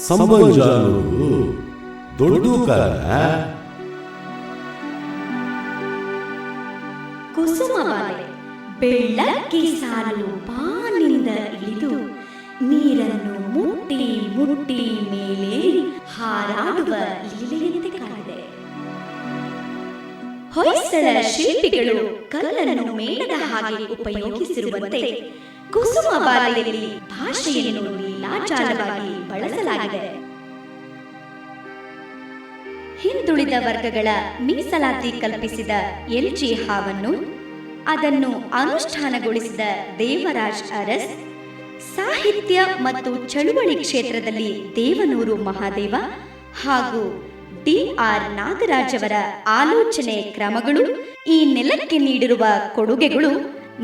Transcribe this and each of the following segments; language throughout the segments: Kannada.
ಸಂಬಂಧ ಅನ್ನೋದು ದೊಡ್ಡ ಕಾಲ. ಕುಸುಮವಾಲೆ ಬೆಳ್ಳಕ್ಕಿ ಸಾಲು ಬಾನಿಂದ ಇಳಿದು ನೀರನ್ನು ಮುಟ್ಟಿ ಮುಟ್ಟಿ ಮೇಲೇರಿ ಹಾರಾಡುವ ಲೀಲೆಯಂತೆ ಕಾಣಿದೆ. ಹೊಯ್ಸಳ ಶಿಲ್ಪಿಗಳು ಕಲ್ಲನ್ನು ಮೇಣದ ಹಾಗೆ ಉಪಯೋಗಿಸಿರುವಂತೆ ಕುಸುಮವಾಲೆಯಲ್ಲಿ ಭಾಷೆಯನ್ನು ಲೀಲಾಜಾಲವಾಗಿ ಬಳಸಲಾಗಿದೆ. ಹಿಂದುಳಿದ ವರ್ಗಗಳ ಮೀಸಲಾತಿ ಕಲ್ಪಿಸಿದ ಎಲ್ಜಿ ಹಾವನ್ನು ಅದನ್ನು ಅನುಷ್ಠಾನಗೊಳಿಸಿದ ದೇವರಾಜ್ ಅರಸ್, ಸಾಹಿತ್ಯ ಮತ್ತು ಚಳುವಳಿ ಕ್ಷೇತ್ರದಲ್ಲಿ ದೇವನೂರು ಮಹಾದೇವ ಹಾಗೂ ಡಿ.ಆರ್. ನಾಗರಾಜ್ ಅವರ ಆಲೋಚನೆ ಕ್ರಮಗಳು ಈ ನೆಲಕ್ಕೆ ನೀಡಿರುವ ಕೊಡುಗೆಗಳು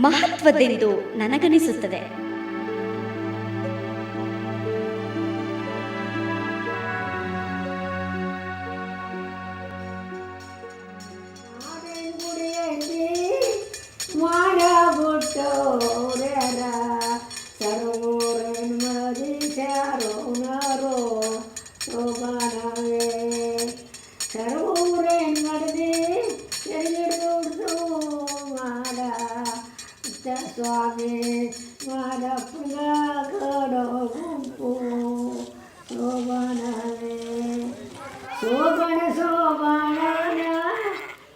ಮಹತ್ವದೆಂದು ನನಗನಿಸುತ್ತದೆ. ಸ್ವಾಮಿ ಮಾದಪ್ಪನ ಕಡೋ ಗುಂಪು ಶೋಭನವೇ ಶೋಭನ ಶೋಭನ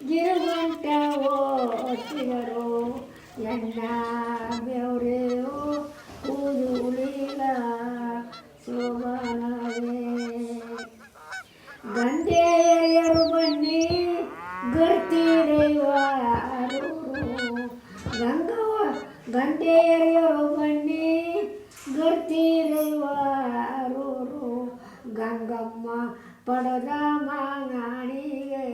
ಗಿರುಗಂಟ ಓಟಿಗರು ಎನ್ನ ಬೆವರೆಯೋ ಕೂದುಲಿಲ್ಲ ಶೋಭನವೇ ಗಂಟೆಯರು ಬನ್ನಿ ಗರ್ತಿರೆಯುವರು ಗಂಗವ್ವ ಗಂಟೆಯರು ಬನ್ನಿ ಗರ್ತಿರೆಯುವರು ಗಂಗಮ್ಮ ಪಡದ ಮಾಂಗಾಣಿಗೆ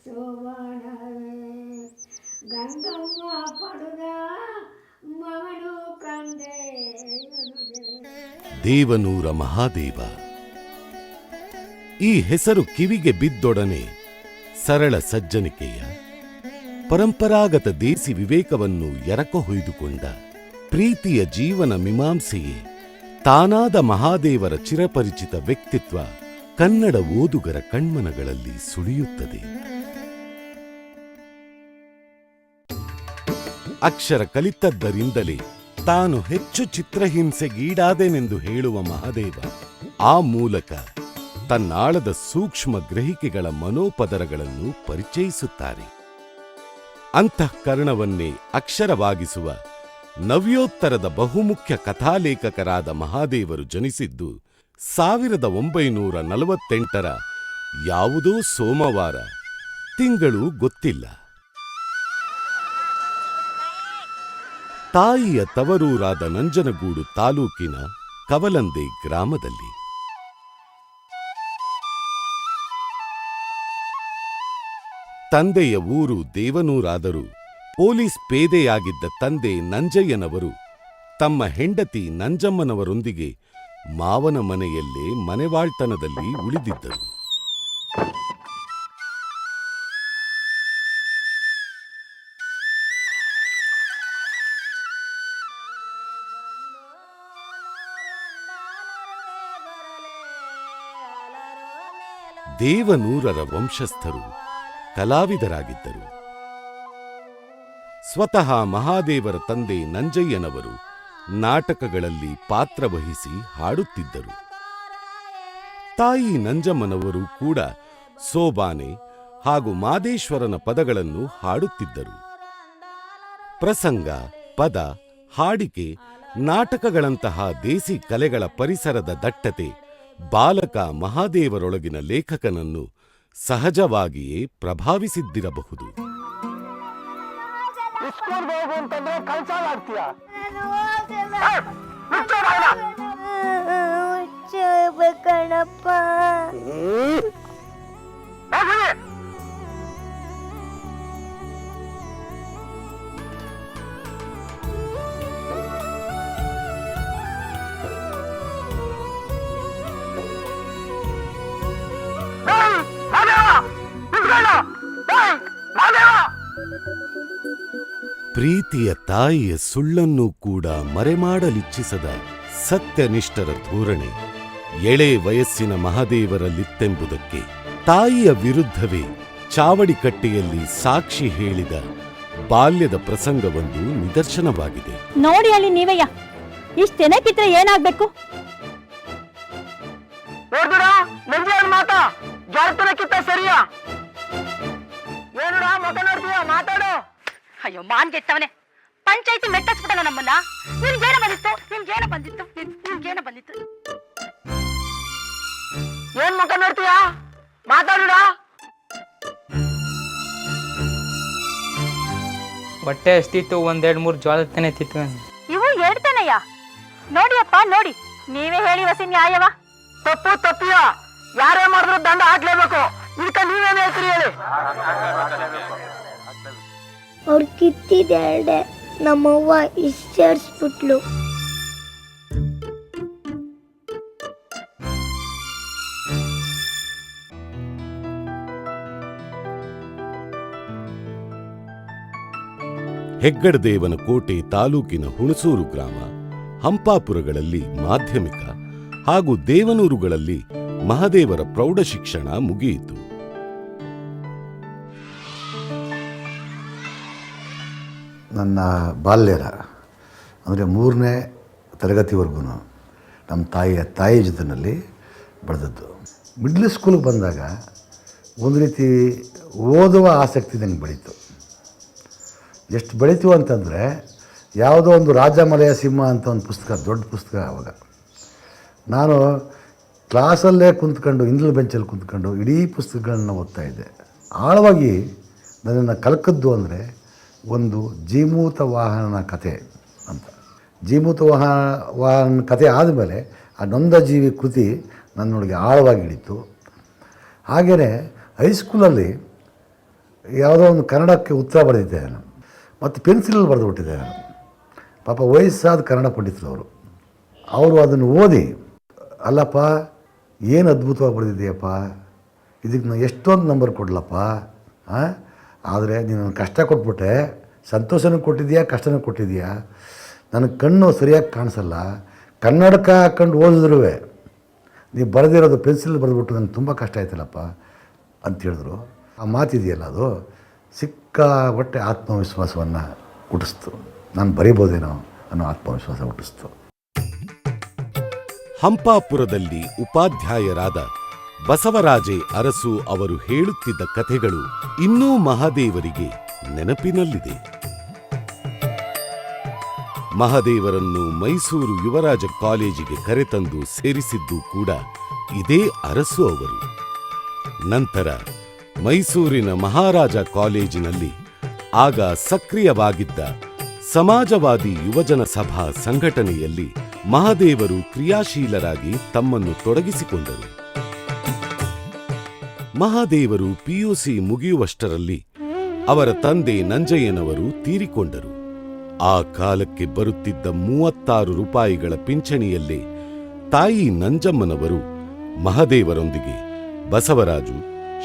ಶೋಭನವೇ ಗಂಗಮ್ಮ ಪಡದ ಮಗನು ಕಂದೆ. ದೇವನೂರ ಮಹಾದೇವ ಈ ಹೆಸರು ಕಿವಿಗೆ ಬಿದ್ದೊಡನೆ ಸರಳ ಸಜ್ಜನಿಕೆಯ ಪರಂಪರಾಗತ ದೇಸಿ ವಿವೇಕವನ್ನು ಎರಕ ಹೊಯ್ದುಕೊಂಡ ಪ್ರೀತಿಯ ಜೀವನ ಮೀಮಾಂಸೆಯೇ ತಾನಾದ ಮಹಾದೇವರ ಚಿರಪರಿಚಿತ ವ್ಯಕ್ತಿತ್ವ ಕನ್ನಡ ಓದುಗರ ಕಣ್ಮನಗಳಲ್ಲಿ ಸುಳಿಯುತ್ತದೆ. ಅಕ್ಷರ ಕಲಿತದ್ದರಿಂದಲೇ ತಾನು ಹೆಚ್ಚು ಚಿತ್ರಹಿಂಸೆಗೀಡಾದೆನೆಂದು ಹೇಳುವ ಮಹಾದೇವ ಆ ಮೂಲಕ ತನ್ನಾಳದ ಸೂಕ್ಷ್ಮ ಗ್ರಹಿಕೆಗಳ ಮನೋಪದರಗಳನ್ನು ಪರಿಚಯಿಸುತ್ತಾರೆ. ಅಂತಃಕರಣವನ್ನೇ ಅಕ್ಷರವಾಗಿಸುವ ನವ್ಯೋತ್ತರದ ಬಹುಮುಖ್ಯ ಕಥಾಲೇಖಕರಾದ ಮಹಾದೇವರು ಜನಿಸಿದ್ದು 1948ರ ಯಾವುದೋ ಸೋಮವಾರ, ತಿಂಗಳು ಗೊತ್ತಿಲ್ಲ. ತಾಯಿಯ ತವರೂರಾದ ನಂಜನಗೂಡು ತಾಲೂಕಿನ ಕವಲಂದೆ ಗ್ರಾಮದಲ್ಲಿ. ತಂದೆಯ ಊರು ದೇವನೂರಾದರೂ ಪೊಲೀಸ್ ಪೇದೆಯಾಗಿದ್ದ ತಂದೆ ನಂಜಯ್ಯನವರು ತಮ್ಮ ಹೆಂಡತಿ ನಂಜಮ್ಮನವರೊಂದಿಗೆ ಮಾವನ ಮನೆಯಲ್ಲೇ ಮನೆವಾಳ್ತನದಲ್ಲಿ ಉಳಿದಿದ್ದರು. ದೇವನೂರರ ವಂಶಸ್ಥರು ಕಲಾವಿದರಾಗಿದ್ದರು. ಸ್ವತಃ ಮಹಾದೇವರ ತಂದೆ ನಂಜಯ್ಯನವರು ನಾಟಕಗಳಲ್ಲಿ ಪಾತ್ರವಹಿಸಿ ಹಾಡುತ್ತಿದ್ದರು. ತಾಯಿ ನಂಜಮ್ಮನವರು ಕೂಡ ಸೋಬಾನೆ ಹಾಗೂ ಮಾದೇಶ್ವರನ ಪದಗಳನ್ನು ಹಾಡುತ್ತಿದ್ದರು. ಪ್ರಸಂಗ, ಪದ, ಹಾಡಿಕೆ, ನಾಟಕಗಳಂತಹ ದೇಸಿ ಕಲೆಗಳ ಪರಿಸರದ ದಟ್ಟತೆ ಬಾಲಕ ಮಹಾದೇವರೊಳಗಿನ ಲೇಖಕನನ್ನು ಸಹಜವಾಗಿಯೇ ಪ್ರಭಾವಿಸಿದ್ದಿರಬಹುದು. ಪ್ರೀತಿಯ ತಾಯಿಯ ಸುಳ್ಳನ್ನೂ ಕೂಡ ಮರೆಮಾಡಲಿಚ್ಛಿಸದ ಸತ್ಯನಿಷ್ಠರ ಧೋರಣೆ ಎಳೆ ವಯಸ್ಸಿನ ಮಹಾದೇವರಲ್ಲಿತ್ತೆಂಬುದಕ್ಕೆ ತಾಯಿಯ ವಿರುದ್ಧವೇ ಚಾವಡಿಕಟ್ಟೆಯಲ್ಲಿ ಸಾಕ್ಷಿ ಹೇಳಿದ ಬಾಲ್ಯದ ಪ್ರಸಂಗವೊಂದು ನಿದರ್ಶನವಾಗಿದೆ. ನೋಡಿ ಅಲ್ಲಿ ನೀವಯ್ಯ, ಇಷ್ಟೆನಕ್ಕಿದ್ರೆ ಏನಾಗ್ಬೇಕು? ಅಯ್ಯೋ ಮಾನ್ಗೆಟ್ಟವನೆ, ಪಂಚಾಯತಿ ಮೆಟ್ಟಿಸ್ಬಿಟ್ಟಲ್ಲ ನಮ್ಮನ್ನ. ನಿಮ್ಗೇನ ಬಂದಿತ್ತು? ಏನ್ ಮುಖ ನೋಡ್ತೀಯ? ಮಾತಾಡ. ಹೊಟ್ಟೆ ಅಷ್ಟಿತ್ತು, 1-2-3 ಜೋಳದ ತೆನೆ ತಿತ್ತು. ಇವು ಹೇಳ್ತಾನಯ್ಯ. ನೋಡಿಯಪ್ಪ ನೋಡಿ, ನೀವೇ ಹೇಳಿ ವಸಿ ನ್ಯಾಯವ. ತಪ್ಪಿಯ ಯಾರೇ ಮಾಡಿದ್ರು ದಂಡ ಹಾಕ್ಲೇಬೇಕು. ಇದಕ್ಕೆ ನೀವೇನು ಹೇಳ್ತೀರಿ ಹೇಳಿ? ಅವ್ರು ಕಿತ್ತಿದೆ ನಮ್ಮವ್ವ ಇಷ್ಟರ್ಸ್ಬಿಟ್ಲು. ಹೆಗ್ಗಡದೇವನ ಕೋಟೆ ತಾಲೂಕಿನ ಹುಣಸೂರು ಗ್ರಾಮ, ಹಂಪಾಪುರಗಳಲ್ಲಿ ಮಾಧ್ಯಮಿಕ ಹಾಗೂ ದೇವನೂರುಗಳಲ್ಲಿ ಮಹಾದೇವರ ಪ್ರೌಢಶಿಕ್ಷಣ ಮುಗಿಯಿತು. ನನ್ನ ಬಾಲ್ಯದ ಅಂದರೆ 3ನೇ ತರಗತಿವರೆಗೂ ನಮ್ಮ ತಾಯಿ ಜೊತೆಯಲ್ಲಿ ಬೆಳೆದದ್ದು. ಮಿಡ್ಲ್ ಸ್ಕೂಲಿಗೆ ಬಂದಾಗ ಒಂದು ರೀತಿ ಓದುವ ಆಸಕ್ತಿ ನನಗೆ ಬೆಳೀತು. ಎಷ್ಟು ಬೆಳೀತು ಅಂತಂದರೆ, ಯಾವುದೋ ಒಂದು ರಾಜಮಲೆಯ ಸಿಂಹ ಅಂತ ಒಂದು ಪುಸ್ತಕ, ದೊಡ್ಡ ಪುಸ್ತಕ. ಆವಾಗ ನಾನು ಕ್ಲಾಸಲ್ಲೇ ಕುಂತ್ಕೊಂಡು, ಇಂದ್ಲ ಬೆಂಚಲ್ಲಿ ಕುಂತ್ಕೊಂಡು ಇಡೀ ಪುಸ್ತಕಗಳನ್ನ ಓದ್ತಾ ಇದ್ದೆ. ಆಳವಾಗಿ ನನ್ನನ್ನು ಕಲ್ಕದ್ದು ಅಂದರೆ ಒಂದು ಜೀಮೂತ ವಾಹನನ ಕಥೆ ಅಂತ. ಜೀಮೂತ ವಾಹನ ಕಥೆ ಆದಮೇಲೆ ಆ ನೊಂದ ಜೀವಿ ಕೃತಿ ನನ್ನೊಳಗೆ ಆಳವಾಗಿ ಹಿಡಿತು. ಹಾಗೆಯೇ ಹೈಸ್ಕೂಲಲ್ಲಿ ಯಾವುದೋ ಒಂದು ಕನ್ನಡಕ್ಕೆ ಉತ್ತರ ಬರೆದಿದ್ದೆ ನಾನು, ಮತ್ತು ಪೆನ್ಸಿಲಲ್ಲಿ ಬರೆದುಬಿಟ್ಟಿದ್ದೆ ನಾನು. ಪಾಪ ವಯಸ್ಸಾದ ಕನ್ನಡ ಪಂಡಿತರು ಅವರು ಅದನ್ನು ಓದಿ, ಅಲ್ಲಪ್ಪ ಏನು ಅದ್ಭುತವಾಗಿ ಬರೆದಿದೆಯಪ್ಪ, ಇದಕ್ಕೆ ನಾನು ಎಷ್ಟೊಂದು ನಂಬರ್ ಕೊಡಲಪ್ಪ, ಆದರೆ ನೀನು ಕಷ್ಟ ಕೊಟ್ಬಿಟ್ಟೆ, ಸಂತೋಷನೂ ಕೊಟ್ಟಿದ್ದೀಯಾ, ಕಷ್ಟನೂ ಕೊಟ್ಟಿದ್ದೀಯಾ, ನನಗೆ ಕಣ್ಣು ಸರಿಯಾಗಿ ಕಾಣಿಸಲ್ಲ, ಕನ್ನಡಕ ಹಾಕ್ಕೊಂಡು ಓದಿದ್ರೂ ನೀವು ಬರೆದಿರೋದು ಪೆನ್ಸಿಲ್ ಬರೆದ್ಬಿಟ್ಟು ನನಗೆ ತುಂಬ ಕಷ್ಟ ಆಯ್ತಲ್ಲಪ್ಪ ಅಂತ ಹೇಳಿದ್ರು. ಆ ಮಾತಿದೆಯಲ್ಲ, ಅದು ಸಿಕ್ಕಾಪಟ್ಟೆ ಆತ್ಮವಿಶ್ವಾಸವನ್ನು ಹುಟ್ಟಿಸ್ತು. ನಾನು ಬರೀಬೋದೇನೋ ಅನ್ನೋ ಆತ್ಮವಿಶ್ವಾಸ ಹುಟ್ಟಿಸ್ತು. ಹಂಪಾಪುರದಲ್ಲಿ ಉಪಾಧ್ಯಾಯರಾದ ಬಸವರಾಜೆ ಅರಸು ಅವರು ಹೇಳುತ್ತಿದ್ದ ಕಥೆಗಳು ಇನ್ನೂ ಮಹಾದೇವರಿಗೆ ನೆನಪಿನಲ್ಲಿದೆ. ಮಹಾದೇವರನ್ನು ಮೈಸೂರು ಯುವರಾಜ ಕಾಲೇಜಿಗೆ ಕರೆತಂದು ಸೇರಿಸಿದ್ದು ಕೂಡ ಇದೇ ಅರಸು ಅವರು. ನಂತರ ಮೈಸೂರಿನ ಮಹಾರಾಜ ಕಾಲೇಜಿನಲ್ಲಿ ಆಗ ಸಕ್ರಿಯವಾಗಿದ್ದ ಸಮಾಜವಾದಿ ಯುವಜನ ಸಭಾ ಸಂಘಟನೆಯಲ್ಲಿ ಮಹಾದೇವರು ಕ್ರಿಯಾಶೀಲರಾಗಿ ತಮ್ಮನ್ನು ತೊಡಗಿಸಿಕೊಂಡರು. ಮಹಾದೇವರು ಪಿಯುಸಿ ಮುಗಿಯುವಷ್ಟರಲ್ಲಿ ಅವರ ತಂದೆ ನಂಜಯ್ಯನವರು ತೀರಿಕೊಂಡರು. ಆ ಕಾಲಕ್ಕೆ ಬರುತ್ತಿದ್ದ 36 ರೂಪಾಯಿಗಳ ಪಿಂಚಣಿಯಲ್ಲೇ ತಾಯಿ ನಂಜಮ್ಮನವರು ಮಹಾದೇವರೊಂದಿಗೆ ಬಸವರಾಜು,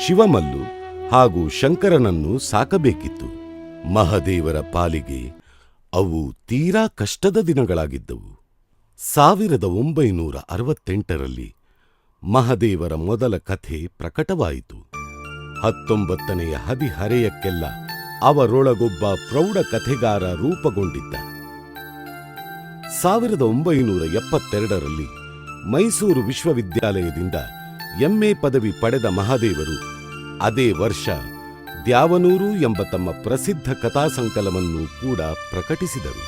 ಶಿವಮಲ್ಲು ಹಾಗೂ ಶಂಕರನನ್ನು ಸಾಕಬೇಕಿತ್ತು. ಮಹಾದೇವರ ಪಾಲಿಗೆ ಅವು ತೀರಾ ಕಷ್ಟದ ದಿನಗಳಾಗಿದ್ದವು. 1968ರಲ್ಲಿ ಮಹಾದೇವರ ಮೊದಲ ಕಥೆ ಪ್ರಕಟವಾಯಿತು. 19ನೆಯ ಹದಿಹರೆಯಕ್ಕೆಲ್ಲ ಅವರೊಳಗೊಬ್ಬ ಪ್ರೌಢ ಕಥೆಗಾರ ರೂಪುಗೊಂಡಿದ್ದ. 1972ರಲ್ಲಿ ಮೈಸೂರು ವಿಶ್ವವಿದ್ಯಾಲಯದಿಂದ MA ಪದವಿ ಪಡೆದ ಮಹಾದೇವರು ಅದೇ ವರ್ಷ ದ್ಯಾವನೂರು ಎಂಬ ತಮ್ಮ ಪ್ರಸಿದ್ಧ ಕಥಾಸಂಕಲನವನ್ನು ಕೂಡ ಪ್ರಕಟಿಸಿದರು.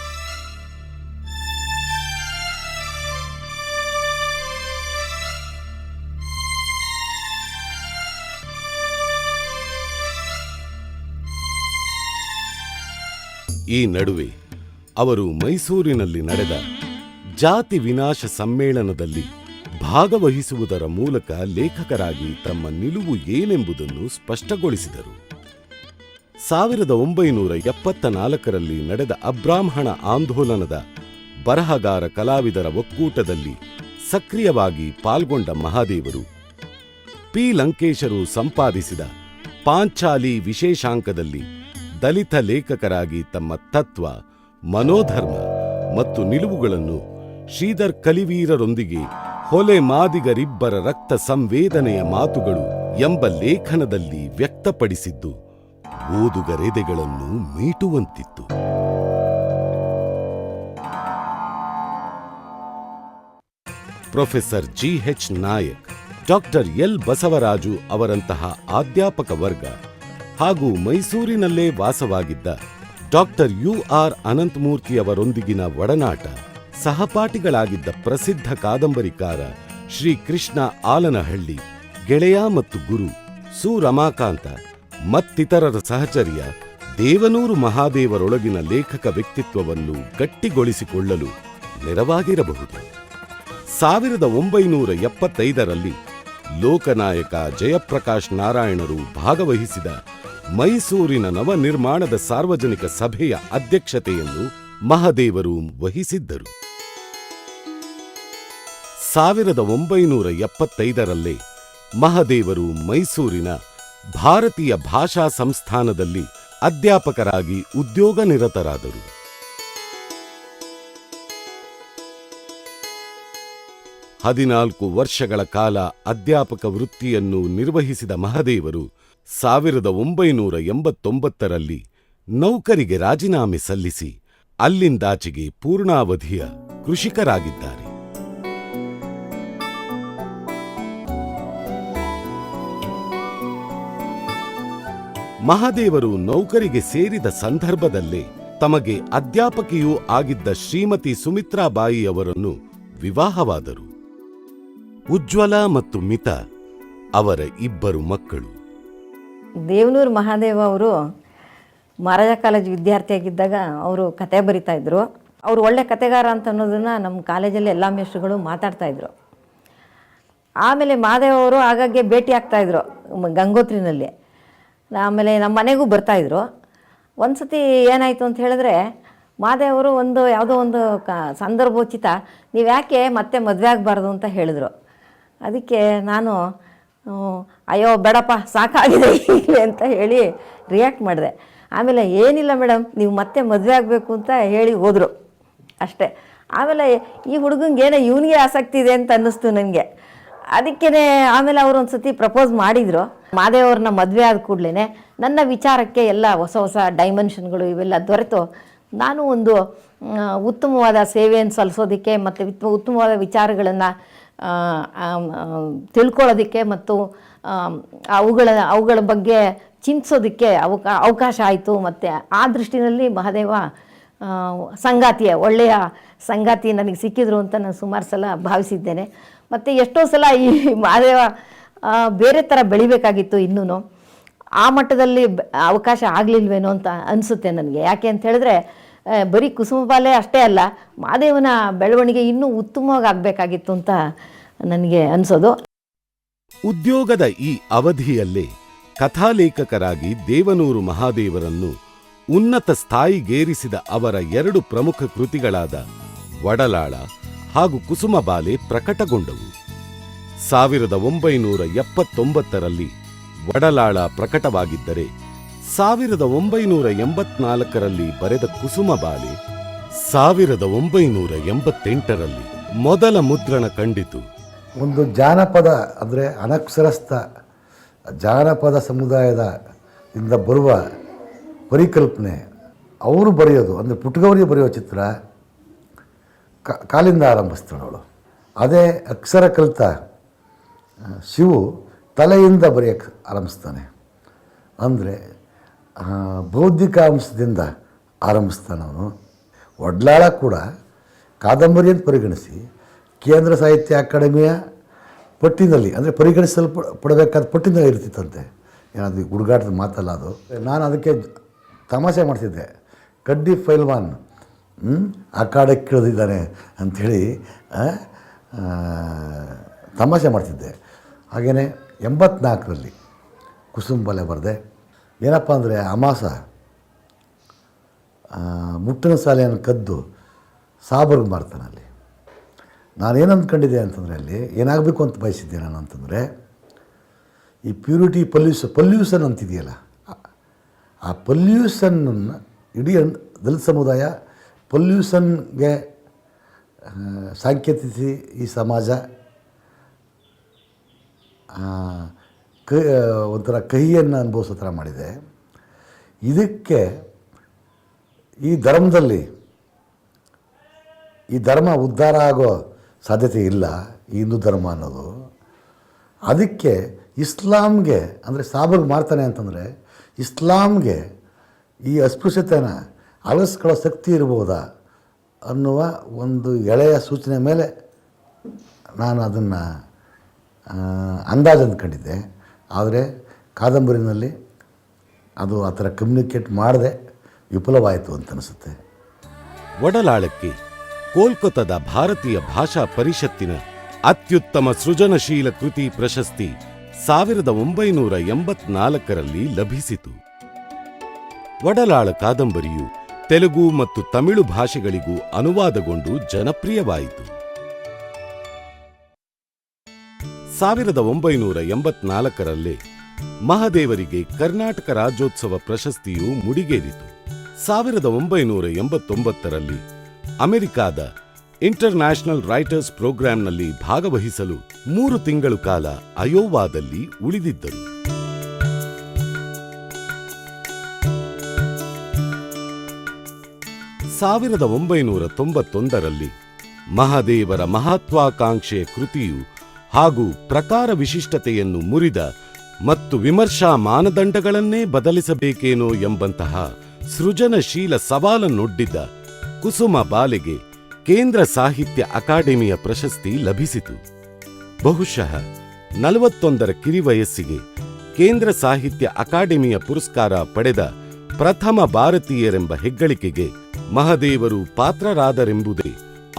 ಈ ನಡುವೆ ಅವರು ಮೈಸೂರಿನಲ್ಲಿ ನಡೆದ ಜಾತಿ ವಿನಾಶ ಸಮ್ಮೇಳನದಲ್ಲಿ ಭಾಗವಹಿಸುವುದರ ಮೂಲಕ ಲೇಖಕರಾಗಿ ತಮ್ಮ ನಿಲುವು ಏನೆಂಬುದನ್ನು ಸ್ಪಷ್ಟಗೊಳಿಸಿದರು. 1974ರಲ್ಲಿ ನಡೆದ ಅಬ್ರಾಹ್ಮಣ ಆಂದೋಲನದ ಬರಹಗಾರ ಕಲಾವಿದರ ಒಕ್ಕೂಟದಲ್ಲಿ ಸಕ್ರಿಯವಾಗಿ ಪಾಲ್ಗೊಂಡ ಮಹಾದೇವರು ಪಿ. ಲಂಕೇಶರು ಸಂಪಾದಿಸಿದ ಪಾಂಚಾಲಿ ವಿಶೇಷಾಂಕದಲ್ಲಿ ದಲಿತ ಲೇಖಕರಾಗಿ ತಮ್ಮ ತತ್ವ, ಮನೋಧರ್ಮ ಮತ್ತು ನಿಲುವುಗಳನ್ನು ಶ್ರೀಧರ್ ಕಲಿವೀರರೊಂದಿಗೆ ಹೊಲೆ ಮಾದಿಗರಿಬ್ಬರ ರಕ್ತ ಸಂವೇದನೆಯ ಮಾತುಗಳು ಎಂಬ ಲೇಖನದಲ್ಲಿ ವ್ಯಕ್ತಪಡಿಸಿದ್ದು ಓದುಗರೆದೆಗಳನ್ನು ಮೀಟುವಂತಿತ್ತು. Professor G H. Nayak, doctor L. Basavaraju ಅವರಂತಹ ಅಧ್ಯಾಪಕ ವರ್ಗ ಹಾಗೂ ಮೈಸೂರಿನಲ್ಲೇ ವಾಸವಾಗಿದ್ದ ಡಾಕ್ಟರ್ ಯು.ಆರ್. ಅನಂತಮೂರ್ತಿಯವರೊಂದಿಗಿನ ಒಡನಾಟ, ಸಹಪಾಠಿಗಳಾಗಿದ್ದ ಪ್ರಸಿದ್ಧ ಕಾದಂಬರಿಕಾರ ಶ್ರೀ ಕೃಷ್ಣ ಆಲನಹಳ್ಳಿ, ಗೆಳೆಯ ಮತ್ತು ಗುರು ಸು. ರಮಾಕಾಂತ ಮತ್ತಿತರರ ಸಹಚರ್ಯ ದೇವನೂರು ಮಹಾದೇವರೊಳಗಿನ ಲೇಖಕ ವ್ಯಕ್ತಿತ್ವವನ್ನು ಗಟ್ಟಿಗೊಳಿಸಿಕೊಳ್ಳಲು ನೆರವಾಗಿರಬಹುದು. 1975ರಲ್ಲಿ ಲೋಕನಾಯಕ ಜಯಪ್ರಕಾಶ್ ನಾರಾಯಣರು ಭಾಗವಹಿಸಿದ ಮೈಸೂರಿನ ನವನಿರ್ಮಾಣದ ಸಾರ್ವಜನಿಕ ಸಭೆಯ ಅಧ್ಯಕ್ಷತೆಯನ್ನು ಮಹದೇವರು ವಹಿಸಿದ್ದರು. 1975ರಲ್ಲೇ ಮಹದೇವರು ಮೈಸೂರಿನ ಭಾರತೀಯ ಭಾಷಾ ಸಂಸ್ಥಾನದಲ್ಲಿ ಅಧ್ಯಾಪಕರಾಗಿ ಉದ್ಯೋಗ ನಿರತರಾದರು. 14 ವರ್ಷಗಳ ಕಾಲ ಅಧ್ಯಾಪಕ ವೃತ್ತಿಯನ್ನು ನಿರ್ವಹಿಸಿದ ಮಹದೇವರು 1989ರಲ್ಲಿ ನೌಕರಿಗೆ ರಾಜೀನಾಮೆ ಸಲ್ಲಿಸಿ ಅಲ್ಲಿಂದಾಚೆಗೆ ಪೂರ್ಣಾವಧಿಯ ಕೃಷಿಕರಾಗಿದ್ದಾರೆ. ಮಹದೇವರು ನೌಕರಿಗೆ ಸೇರಿದ ಸಂದರ್ಭದಲ್ಲೇ ತಮಗೆ ಅಧ್ಯಾಪಕಿಯೂ ಆಗಿದ್ದ ಶ್ರೀಮತಿ ಸುಮಿತ್ರಾಬಾಯಿಯವರನ್ನು ವಿವಾಹವಾದರು. ಉಜ್ವಲ ಮತ್ತು ಮಿತ ಅವರ ಇಬ್ಬರು ಮಕ್ಕಳು. ದೇವನೂರು ಮಹಾದೇವ ಅವರು ಮಹಾರಾಜ ಕಾಲೇಜ್ ವಿದ್ಯಾರ್ಥಿಯಾಗಿದ್ದಾಗ ಅವರು ಕತೆ ಬರಿತಾಯಿದ್ರು. ಅವರು ಒಳ್ಳೆ ಕತೆಗಾರ ಅಂತ ಅನ್ನೋದನ್ನು ನಮ್ಮ ಕಾಲೇಜಲ್ಲಿ ಎಲ್ಲ ಮೇಷ್ಟ್ರುಗಳು ಮಾತಾಡ್ತಾಯಿದ್ರು. ಆಮೇಲೆ ಮಹಾದೇವ ಅವರು ಆಗಾಗ್ಗೆ ಭೇಟಿ ಆಗ್ತಾಯಿದ್ರು ಗಂಗೋತ್ರಿನಲ್ಲಿ. ಆಮೇಲೆ ನಮ್ಮ ಮನೆಗೂ ಬರ್ತಾಯಿದ್ರು. ಒಂದು ಸತಿ ಏನಾಯಿತು ಅಂತ ಹೇಳಿದ್ರೆ, ಮಹಾದೇವರು ಯಾವುದೋ ಒಂದು ಸಂದರ್ಭೋಚಿತ ನೀವು ಯಾಕೆ ಮತ್ತೆ ಮದುವೆ ಆಗಬಾರ್ದು ಅಂತ ಹೇಳಿದ್ರು. ಅದಕ್ಕೆ ನಾನು ಅಯ್ಯೋ ಬೇಡಪ್ಪ ಸಾಕಾಗಿದೆ ಅಂತ ಹೇಳಿ ರಿಯಾಕ್ಟ್ ಮಾಡಿದೆ. ಆಮೇಲೆ ಏನಿಲ್ಲ ಮೇಡಮ್, ನೀವು ಮತ್ತೆ ಮದುವೆ ಆಗಬೇಕು ಅಂತ ಹೇಳಿ ಹೋದರು ಅಷ್ಟೇ. ಆಮೇಲೆ ಈ ಹುಡುಗಂಗೆ ಏನೋ ಇವನಿಗೆ ಆಸಕ್ತಿ ಇದೆ ಅಂತ ಅನ್ನಿಸ್ತು ನನಗೆ. ಅದಕ್ಕೇ ಆಮೇಲೆ ಅವರು ಒಂದು ಸತಿ ಪ್ರಪೋಸ್ ಮಾಡಿದರು. ಮಹಾದೇವ್ರನ್ನ ಮದುವೆ ಆದ ಕೂಡಲೇ ನನ್ನ ವಿಚಾರಕ್ಕೆ ಎಲ್ಲ ಹೊಸ ಹೊಸ ಡೈಮೆನ್ಷನ್ಗಳು ಇವೆಲ್ಲ ದೊರೆತು ನಾನು ಒಂದು ಉತ್ತಮವಾದ ಸೇವೆಯನ್ನು ಸಲ್ಲಿಸೋದಕ್ಕೆ ಮತ್ತು ಉತ್ತಮವಾದ ವಿಚಾರಗಳನ್ನು ತಿಳ್ಕೊಳ್ಳೋದಕ್ಕೆ ಮತ್ತು ಅವುಗಳ ಬಗ್ಗೆ ಚಿಂತಿಸೋದಕ್ಕೆ ಅವಕಾಶ ಆಯಿತು. ಮತ್ತು ಆ ದೃಷ್ಟಿನಲ್ಲಿ ಮಹಾದೇವ ಒಳ್ಳೆಯ ಸಂಗಾತಿ ನನಗೆ ಸಿಕ್ಕಿದ್ರು ಅಂತ ನಾನು ಸುಮಾರು ಸಲ ಭಾವಿಸಿದ್ದೇನೆ. ಮತ್ತು ಎಷ್ಟೋ ಸಲ ಈ ಮಹಾದೇವ ಬೇರೆ ಥರ ಬೆಳಿಬೇಕಾಗಿತ್ತು, ಇನ್ನೂ ಆ ಮಟ್ಟದಲ್ಲಿ ಅವಕಾಶ ಆಗಲಿಲ್ವೇನೋ ಅಂತ ಅನಿಸುತ್ತೆ ನನಗೆ. ಯಾಕೆ ಅಂತ ಹೇಳಿದ್ರೆ ಬರೀ ಕುಸುಮಬಾಲೆ ಅಷ್ಟೇ ಅಲ್ಲ, ಮಹಾದೇವನ ಬೆಳವಣಿಗೆ ಇನ್ನೂ ಉತ್ತಮವಾಗಿ ಆಗಬೇಕಾಗಿತ್ತು ಅಂತ ನನಗೆ ಅನಿಸೋದು. ಉದ್ಯೋಗದ ಈ ಅವಧಿಯಲ್ಲೇ ಕಥಾಲೇಖಕರಾಗಿ ದೇವನೂರು ಮಹಾದೇವರನ್ನು ಉನ್ನತ ಸ್ಥಾಯಿಗೇರಿಸಿದ ಅವರ 2 ಪ್ರಮುಖ ಕೃತಿಗಳಾದ ಒಡಲಾಳ ಹಾಗೂ ಕುಸುಮಬಾಲೆ ಪ್ರಕಟಗೊಂಡವು. 1979ರಲ್ಲಿ ಒಡಲಾಳ ಪ್ರಕಟವಾಗಿದ್ದರೆ 1984ರಲ್ಲಿ ಬರೆದ ಕುಸುಮಬಾಲೆ 1988ರಲ್ಲಿ ಮೊದಲ ಮುದ್ರಣ ಕಂಡಿತು. ಒಂದು ಜಾನಪದ ಅಂದರೆ ಅನಕ್ಷರಸ್ಥ ಜಾನಪದ ಸಮುದಾಯದ ಇಂದ ಬರುವ ಪರಿಕಲ್ಪನೆ ಅವರು ಬರೆಯೋದು, ಅಂದರೆ ಪುಟ್ಟಗೌರಿಗೆ ಬರೆಯೋ ಚಿತ್ರ ಕಾಲಿಂದ ಆರಂಭಿಸ್ತಾಳೆ ಅವಳು. ಅದೇ ಅಕ್ಷರ ಕಲಿತ ಶಿವು ತಲೆಯಿಂದ ಬರೆಯೋಕ್ಕೆ ಆರಂಭಿಸ್ತಾನೆ. ಅಂದರೆ ಬೌದ್ಧಿಕ ಅಂಶದಿಂದ ಆರಂಭಿಸ್ತಾನೆ ಅವನು. ಒಡ್ಲಾಳ ಕೂಡ ಕಾದಂಬರಿಯನ್ನು ಪರಿಗಣಿಸಿ ಕೇಂದ್ರ ಸಾಹಿತ್ಯ ಅಕಾಡೆಮಿಯ ಪಟ್ಟಿನಲ್ಲಿ, ಅಂದರೆ ಪರಿಗಣಿಸಲ್ಪಡಬೇಕಾದ ಪಟ್ಟಿನಲ್ಲಿ ಇರ್ತಿತ್ತಂತೆ. ಏನಾದ್ರು ಹುಡುಗಾಟದ ಮಾತಲ್ಲ ಅದು. ನಾನು ಅದಕ್ಕೆ ತಮಾಷೆ ಮಾಡ್ತಿದ್ದೆ, ಕಡ್ಡಿ ಫೈಲ್ವಾನ್ ಅಖಾಡಕ್ಕೆ ಇಳಿದಿದ್ದಾನೆ ಅಂಥೇಳಿ ತಮಾಷೆ ಮಾಡ್ತಿದ್ದೆ. ಹಾಗೆಯೇ 84ರಲ್ಲಿ ಕುಸುಮಬಾಲೆ ಬರೆದೆ. ಏನಪ್ಪ ಅಂದರೆ ಅಮಾಸ ಮುಟ್ಟಿನ ಸಾಲೆಯನ್ನು ಕದ್ದು ಸಾಬರ್ಗೆ ಮಾರ್ತಾನೆ. ಅಲ್ಲಿ ನಾನೇನು ಅಂದ್ಕೊಂಡಿದ್ದೆ ಅಂತಂದರೆ, ಅಲ್ಲಿ ಏನಾಗಬೇಕು ಅಂತ ಬಯಸಿದ್ದೆ ನಾನು ಅಂತಂದರೆ, ಈ ಪ್ಯೂರಿಟಿ ಪೊಲ್ಯೂಷನ್ ಅಂತಿದೆಯಲ್ಲ, ಆ ಪೊಲ್ಯೂಷನ್ನನ್ನು ಇಡೀ ದಲಿತ ಸಮುದಾಯ ಪೊಲ್ಯೂಷನ್ಗೆ ಸಾಂಕೇತಿಸಿ ಈ ಸಮಾಜ ಒಂಥರ ಕಹಿಯನ್ನು ಅನುಭವಿಸೋ ಥರ ಮಾಡಿದೆ. ಇದಕ್ಕೆ ಈ ಧರ್ಮದಲ್ಲಿ ಈ ಧರ್ಮ ಉದ್ಧಾರ ಆಗೋ ಸಾಧ್ಯತೆ ಇಲ್ಲ, ಈ ಹಿಂದೂ ಧರ್ಮ ಅನ್ನೋದು. ಅದಕ್ಕೆ ಇಸ್ಲಾಂಗೆ ಅಂದರೆ ಸಾಬರ್ಗೆ ಮಾಡ್ತಾನೆ ಅಂತಂದರೆ ಇಸ್ಲಾಂಗೆ ಈ ಅಸ್ಪೃಶ್ಯತೆನ ಅಳಿಸ್ಕೊಳ್ಳೋ ಶಕ್ತಿ ಇರ್ಬೋದಾ ಅನ್ನುವ ಒಂದು ಎಳೆಯ ಸೂಚನೆ ಮೇಲೆ ನಾನು ಅದನ್ನು ಅಂದಾಜು ಅಂದ್ಕೊಂಡಿದ್ದೆ. ಆದರೆ ಕಾದಂಬರಿನಲ್ಲಿ ಅದು ಆ ಥರ ಕಮ್ಯುನಿಕೇಟ್ ಮಾಡದೆ ವಿಫಲವಾಯಿತು ಅಂತ ಅನಿಸುತ್ತೆ. ಒಡಲಾಳಕ್ಕೆ ಕೋಲ್ಕತ್ತಾದ ಭಾರತೀಯ ಭಾಷಾ ಪರಿಷತ್ತಿನ ಅತ್ಯುತ್ತಮ ಸೃಜನಶೀಲ ಕೃತಿ ಪ್ರಶಸ್ತಿ 1984ರಲ್ಲಿ ಲಭಿಸಿತು. ಒಡಲಾಳ ಕಾದಂಬರಿಯು ತೆಲುಗು ಮತ್ತು ತಮಿಳು ಭಾಷೆಗಳಿಗೂ ಅನುವಾದಗೊಂಡು ಜನಪ್ರಿಯವಾಯಿತು. 1984ರಲ್ಲೇ ಮಹದೇವರಿಗೆ ಕರ್ನಾಟಕ ರಾಜ್ಯೋತ್ಸವ ಪ್ರಶಸ್ತಿಯು ಮುಡಿಗೇರಿತು. 1989ರಲ್ಲಿ ಅಮೆರಿಕಾದ ಇಂಟರ್ನ್ಯಾಷನಲ್ ರೈಟರ್ಸ್ ಪ್ರೋಗ್ರಾಂನಲ್ಲಿ ಭಾಗವಹಿಸಲು 3 ತಿಂಗಳು ಕಾಲ ಅಯೋವಾದಲ್ಲಿ ಉಳಿದಿದ್ದರು. 1991ರಲ್ಲಿ ಮಹಾದೇವರ ಮಹತ್ವಾಕಾಂಕ್ಷೆಯ ಕೃತಿಯು ಹಾಗೂ ಪ್ರಕಾರ ವಿಶಿಷ್ಟತೆಯನ್ನು ಮುರಿದ ಮತ್ತು ವಿಮರ್ಶಾ ಮಾನದಂಡಗಳನ್ನೇ ಬದಲಿಸಬೇಕೇನೋ ಎಂಬಂತಹ ಸೃಜನಶೀಲ ಸವಾಲನ್ನೊಡ್ಡಿದ್ದ ಕುಸುಮ ಬಾಲೆಗೆ ಕೇಂದ್ರ ಸಾಹಿತ್ಯ ಅಕಾಡೆಮಿಯ ಪ್ರಶಸ್ತಿ ಲಭಿಸಿತು. ಬಹುಶಃ 41ರ ಕಿರಿವಯಸ್ಸಿಗೆ ಕೇಂದ್ರ ಸಾಹಿತ್ಯ ಅಕಾಡೆಮಿಯ ಪುರಸ್ಕಾರ ಪಡೆದ ಪ್ರಥಮ ಭಾರತೀಯರೆಂಬ ಹೆಗ್ಗಳಿಕೆಗೆ ಮಹದೇವರು ಪಾತ್ರರಾದರೆಂಬುದೇ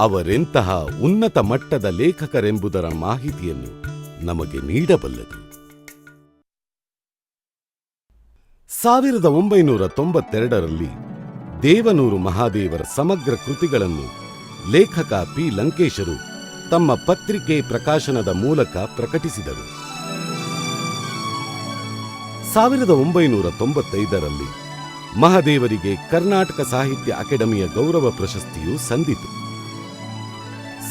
ಅವರೆಂತಹ ಉನ್ನತ ಮಟ್ಟದ ಲೇಖಕರೆಂಬುದರ ಮಾಹಿತಿಯನ್ನು ನಮಗೆ ನೀಡಬಲ್ಲದು. 1992ರಲ್ಲಿ ದೇವನೂರು ಮಹಾದೇವರ ಸಮಗ್ರ ಕೃತಿಗಳನ್ನು ಲೇಖಕ ಪಿ. ಲಂಕೇಶರು ತಮ್ಮ ಪತ್ರಿಕೆ ಪ್ರಕಾಶನದ ಮೂಲಕ ಪ್ರಕಟಿಸಿದರು. 1995ರಲ್ಲಿ ಮಹಾದೇವರಿಗೆ ಕರ್ನಾಟಕ ಸಾಹಿತ್ಯ ಅಕಾಡೆಮಿಯ ಗೌರವ ಪ್ರಶಸ್ತಿಯು ಸಂದಿತು.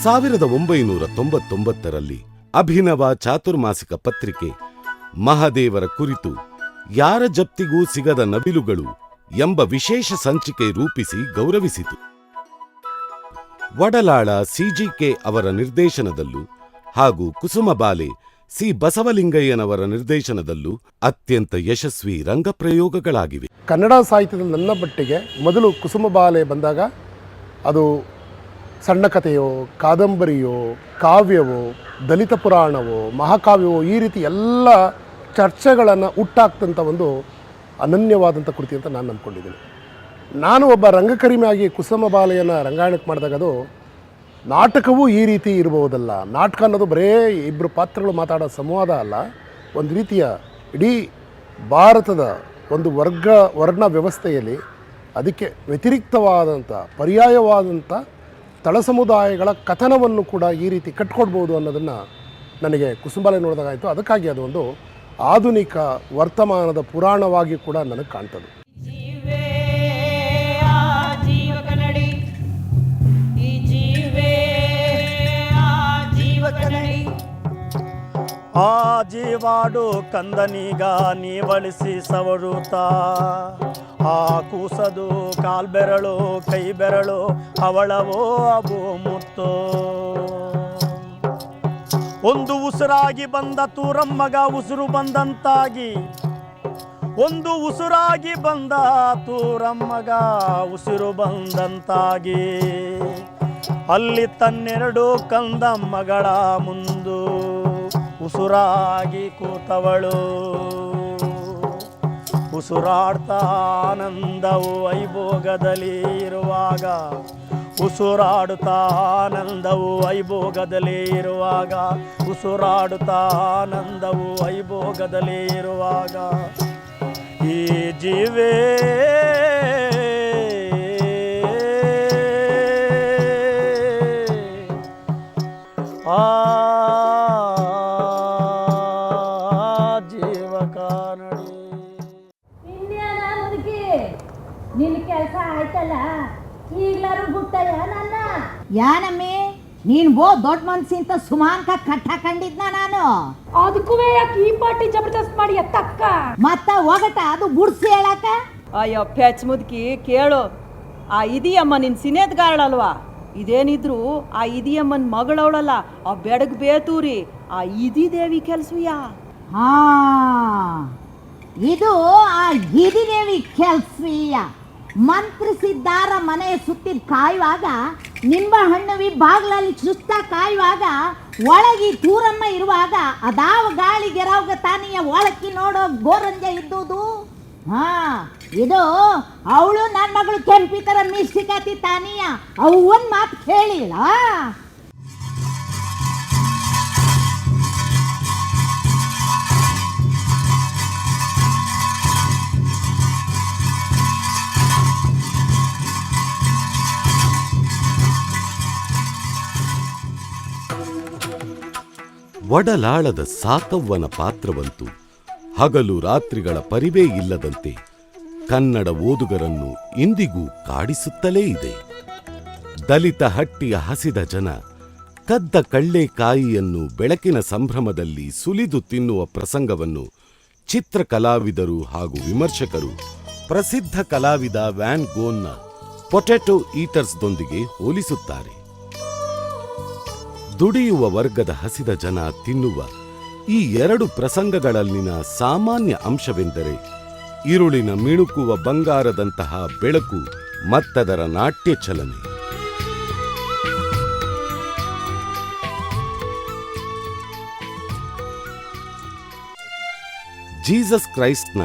1999ರಲ್ಲಿ ಅಭಿನವ ಚಾತುರ್ಮಾಸಿಕ ಪತ್ರಿಕೆ ಮಹಾದೇವರ ಕುರಿತು ಯಾರ ಜಪ್ತಿಗೂ ಸಿಗದ ನವಿಲುಗಳು ಎಂಬ ವಿಶೇಷ ಸಂಚಿಕೆ ರೂಪಿಸಿ ಗೌರವಿಸಿತು. ಒಡಲಾಳ ಸಿಜಿಕೆ ಅವರ ನಿರ್ದೇಶನದಲ್ಲೂ ಹಾಗೂ ಕುಸುಮಬಾಲೆ ಸಿ. ಬಸವಲಿಂಗಯ್ಯನವರ ನಿರ್ದೇಶನದಲ್ಲೂ ಅತ್ಯಂತ ಯಶಸ್ವಿ ರಂಗಪ್ರಯೋಗಗಳಾಗಿವೆ. ಕನ್ನಡ ಸಾಹಿತ್ಯದ ನನ್ನ ಮಟ್ಟಿಗೆ ಮೊದಲು ಕುಸುಮಬಾಲೆ ಬಂದಾಗ ಅದು ಸಣ್ಣ ಕಥೆಯೋ, ಕಾದಂಬರಿಯೋ, ಕಾವ್ಯವೋ, ದಲಿತ ಪುರಾಣವೋ, ಮಹಾಕಾವ್ಯವೋ ಈ ರೀತಿ ಎಲ್ಲ ಚರ್ಚೆಗಳನ್ನು ಹುಟ್ಟಾಕ್ತಂಥ ಒಂದು ಅನನ್ಯವಾದಂಥ ಕೃತಿ ಅಂತ ನಾನು ನಂಬ್ಕೊಂಡಿದ್ದೀನಿ. ನಾನು ಒಬ್ಬ ರಂಗಕರ್ಮಿಯಾಗಿ ಕುಸುಮಬಾಲೆಯನ್ನು ರಂಗಾಯಣಕ್ಕೆ ಮಾಡಿದಾಗ ಅದು ನಾಟಕವೂ ಈ ರೀತಿ ಇರಬಹುದಲ್ಲ. ನಾಟಕ ಅನ್ನೋದು ಬರೇ ಇಬ್ಬರು ಪಾತ್ರಗಳು ಮಾತಾಡೋ ಸಂವಾದ ಅಲ್ಲ, ಒಂದು ರೀತಿಯ ಇಡೀ ಭಾರತದ ಒಂದು ವರ್ಣ ವ್ಯವಸ್ಥೆಯಲ್ಲಿ ಅದಕ್ಕೆ ವ್ಯತಿರಿಕ್ತವಾದಂಥ ಪರ್ಯಾಯವಾದಂಥ ತಳ ಸಮುದಾಯಗಳ ಕಥನವನ್ನು ಕೂಡ ಈ ರೀತಿ ಕಟ್ಕೊಡ್ಬೋದು ಅನ್ನೋದನ್ನು ನನಗೆ ಕುಸುಮಬಾಲೆ ನೋಡಿದಾಗಾಯಿತು. ಅದಕ್ಕಾಗಿ ಅದು ಒಂದು ಆಧುನಿಕ ವರ್ತಮಾನದ ಪುರಾಣವಾಗಿ ಕೂಡ ನನಗೆ ಕಾಣ್ತದೆ. ಆ ಜೀವಾಡು ಕಂದನೀಗ ನೀ ಬಳಸಿ ಸವರುತ್ತಾ, ಆ ಕೂಸದು ಕಾಲ್ಬೆರಳು ಕೈ ಬೆರಳು ಅವಳವೋ ಅಬು ಮುತ್ತೋ. ಒಂದು ಉಸಿರಾಗಿ ಬಂದ ತೂರಮ್ಮಗ ಉಸಿರು ಬಂದಂತಾಗಿ, ಒಂದು ಉಸಿರಾಗಿ ಬಂದ ತೂರಮ್ಮಗ ಉಸಿರು ಬಂದಂತಾಗಿ, ಅಲ್ಲಿ ತನ್ನೆರಡು ಕಂದಮ್ಮಗಳ ಮುಂದು ಉಸುರಾಗಿ ಕೂತವಳು. ಉಸುರಾಡ್ತಾ ಆನಂದವು ವೈಭೋಗದಲ್ಲಿ ಇರುವಾಗ, ಉಸುರಾಡುತ್ತಾ ಆನಂದವು ವೈಭೋಗದಲ್ಲಿ ಇರುವಾಗ, ಉಸುರಾಡುತ್ತಾ ಆನಂದವು ವೈಭೋಗದಲ್ಲಿ ಇರುವಾಗ, ಈ ಜೀವೇ ಆ ನಿನ್ನ ಕೆಲಸ ಆಯ್ತಲ್ಲ, ಈಗ್ಲಾರು ಬಿಟ್ಟಯ್ಯ ನನ್ನ? ಯಾನಮ್ಮಿ ನೀನು ದೊಡ್ಡ ಮನ್ಸಿಂತ ಸುಮಾನ್ಕ ಕಟ್ ಹಾಕೊಂಡಿದ್ನ ನಾನು. ಅದಕ್ಕೂ ಯಾಕೆ ಈ ಪಾರ್ಟಿ ಜಬರ್ದಸ್ತ್ ಮಾಡಿ ಎತ್ತಕ್ಕ ಮತ್ತ ಹೋಗಟ ಅದು ಬುಡ್ಸಿ ಹೇಳಕ. ಅಯ್ಯೋ ಪೆಚ್ ಮುದ್ಕಿ ಕೇಳು, ಆ ಇದಿಯಮ್ಮ ನಿನ್ ಸಿನೇದ್ಗಾರಳಲ್ವಾ? ಇದೇನಿದ್ರು ಆ ಇದಿಯಮ್ಮನ ಮಗಳವಳಲ್ಲ, ಆ ಬೆಡಗ್ ಬೇತೂರಿ ಆ ಇದಿ ದೇವಿ ಕೆಲ್ಸವಿಯಾ? ಹಾ, ಇದು ಆ ಗಿರಿದೇವಿ ಕೆಲ್ಸೀಯ. ಮಂತ್ರಿಸಿದ್ದಾರ ಮನೆಯ ಸುತ್ತಿದ ಕಾಯುವಾಗ, ನಿಂಬೆ ಹಣ್ಣುವಿ ಬಾಗ್ಲಲ್ಲಿ ಸುಸ್ತ ಕಾಯುವಾಗ, ಒಳಗಿ ತೂರಮ್ಮ ಇರುವಾಗ ಅದಾವ ಗಾಳಿ ಗೆರವಾಗ ತಾನಿಯ ಒಳಕ್ಕಿ ನೋಡೋ ಗೋರಂಜ ಇದ್ದುದು. ಹಾ, ಇದು ಅವಳು ನನ್ನ ಮಗಳು ಕೆಂಪಿ ತರ ಮಿಸ್ಟಿಕತಿ ತಾನಿಯ. ಅವು ಒಂದ್ ಮಾತು ಕೇಳಿಲ್ಲ. ಒಡಲಾಳದ ಸಾಕವ್ವನ ಪಾತ್ರವಂತೂ ಹಗಲು ರಾತ್ರಿಗಳ ಪರಿವೇ ಇಲ್ಲದಂತೆ ಕನ್ನಡ ಓದುಗರನ್ನು ಇಂದಿಗೂ ಕಾಡಿಸುತ್ತಲೇ ಇದೆ. ದಲಿತ ಹಟ್ಟಿಯ ಹಸಿದ ಜನ ಕದ್ದ ಕಳ್ಳೆಕಾಯಿಯನ್ನು ಬೆಳಕಿನ ಸಂಭ್ರಮದಲ್ಲಿ ಸುಲಿದು ತಿನ್ನುವ ಪ್ರಸಂಗವನ್ನು ಚಿತ್ರಕಲಾವಿದರು ಹಾಗೂ ವಿಮರ್ಶಕರು ಪ್ರಸಿದ್ಧ ಕಲಾವಿದ ವ್ಯಾನ್ ಗೋನ್ನ ಪೊಟೆಟೊ ಈಟರ್ಸ್ದೊಂದಿಗೆ ಹೋಲಿಸುತ್ತಾರೆ. ದುಡಿಯುವ ವರ್ಗದ ಹಸಿದ ಜನ ತಿನ್ನುವ ಈ ಎರಡು ಪ್ರಸಂಗಗಳಲ್ಲಿನ ಸಾಮಾನ್ಯ ಅಂಶವೆಂದರೆ ಇರುಳಿನ ಮಿಣುಕುವ ಬಂಗಾರದಂತಹ ಬೆಳಕು ಮತ್ತದರ ನಾಟ್ಯ ಚಲನೆ. ಜೀಸಸ್ ಕ್ರೈಸ್ಟ್ನ